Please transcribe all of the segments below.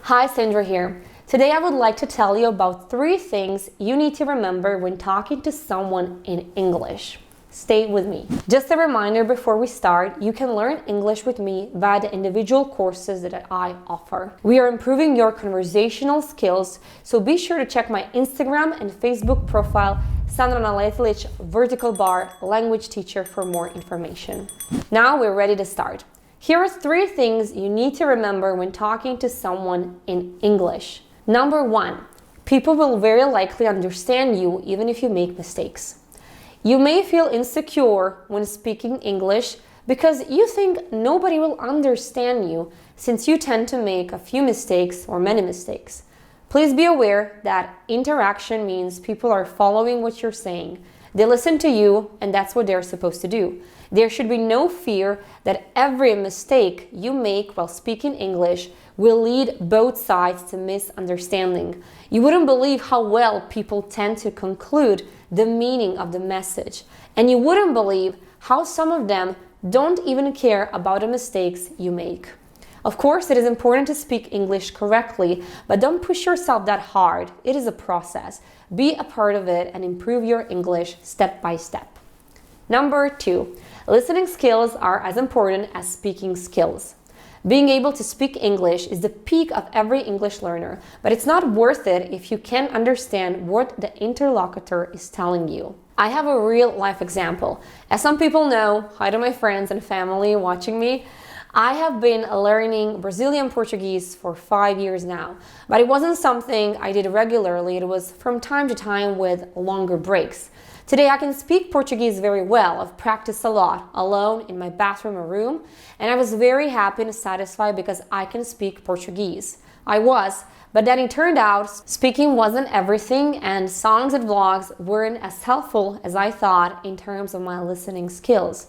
Hi, Sandra here. Today I would like to tell you about 3 things you need to remember when talking to someone in English. Stay with me. Just a reminder before we start, you can learn English with me via the individual courses that I offer. We are improving your conversational skills, so be sure to check my Instagram and Facebook profile, Sandra Naletilić, vertical bar, language teacher, for more information. Now we're ready to start. Here are 3 things you need to remember when talking to someone in English. Number 1, people will very likely understand you even if you make mistakes. You may feel insecure when speaking English because you think nobody will understand you since you tend to make a few mistakes or many mistakes. Please be aware that interaction means people are following what you're saying. They listen to you, and that's what they're supposed to do. There should be no fear that every mistake you make while speaking English will lead both sides to misunderstanding. You wouldn't believe how well people tend to conclude the meaning of the message, and you wouldn't believe how some of them don't even care about the mistakes you make. Of course, it is important to speak English correctly, but don't push yourself that hard. It is a process. Be a part of it and improve your English step by step. Number 2, listening skills are as important as speaking skills. Being able to speak English is the peak of every English learner, but it's not worth it if you can't understand what the interlocutor is telling you. I have a real life example. As some people know, hi to my friends and family watching me, I have been learning Brazilian Portuguese for 5 years now, but it wasn't something I did regularly. It was from time to time with longer breaks. Today I can speak Portuguese very well. I've practiced a lot alone in my bathroom or room, and I was very happy and satisfied because I can speak Portuguese. I was, but then it turned out speaking wasn't everything, and songs and vlogs weren't as helpful as I thought in terms of my listening skills.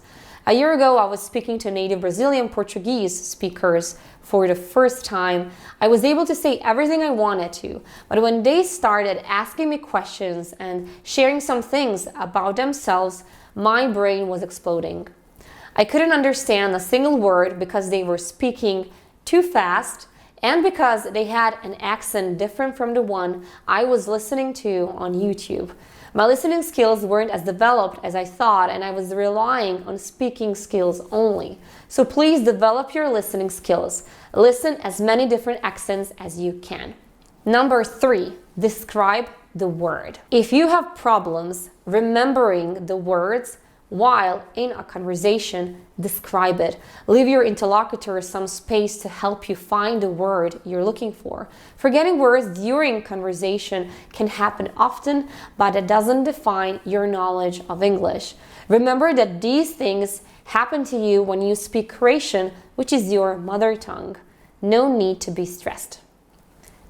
A year ago, I was speaking to native Brazilian Portuguese speakers for the first time. I was able to say everything I wanted to, but when they started asking me questions and sharing some things about themselves, my brain was exploding. I couldn't understand a single word because they were speaking too fast and because they had an accent different from the one I was listening to on YouTube. My listening skills weren't as developed as I thought, and I was relying on speaking skills only. So please develop your listening skills. Listen as many different accents as you can. Number 3, describe the word. If you have problems remembering the words while in a conversation, describe it. Leave your interlocutor some space to help you find the word you're looking for. Forgetting words during conversation can happen often, but it doesn't define your knowledge of English. Remember that these things happen to you when you speak Croatian, which is your mother tongue. No need to be stressed.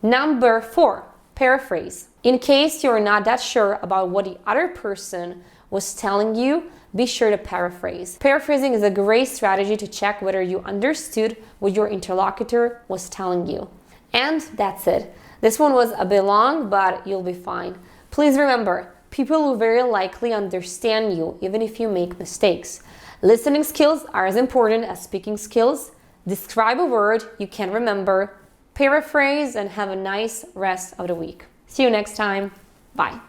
Number 4, paraphrase. In case you're not that sure about what the other person was telling you, be sure to paraphrase. Paraphrasing is a great strategy to check whether you understood what your interlocutor was telling you. And that's it. This one was a bit long, but you'll be fine. Please remember, people will very likely understand you even if you make mistakes. Listening skills are as important as speaking skills. Describe a word you can remember, paraphrase, and have a nice rest of the week. See you next time. Bye.